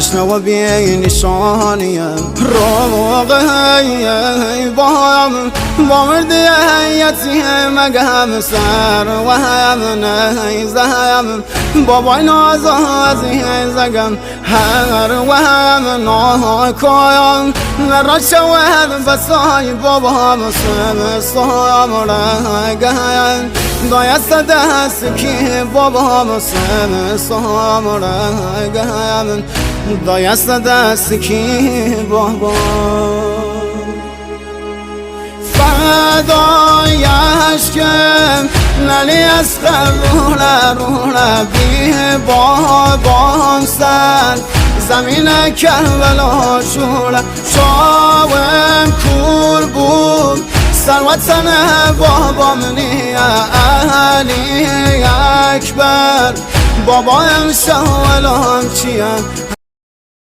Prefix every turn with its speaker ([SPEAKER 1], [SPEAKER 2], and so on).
[SPEAKER 1] تشنه و بی نشانیم روغی بایم با مردی یتیم مگم سر و هم نیزم بابای نازازی زگم هر و هم ناکایم نرا شود بسای بابا مسلم سایم رگم دایست دست کی بابا مسلم سایم رگم دایست دست کی بابا فدایش کم نلی از روله بی بابام سر زمین کربلا شوله شاوم کور بود سروتن بابام نیه علی اکبر بابایم شاولام چیم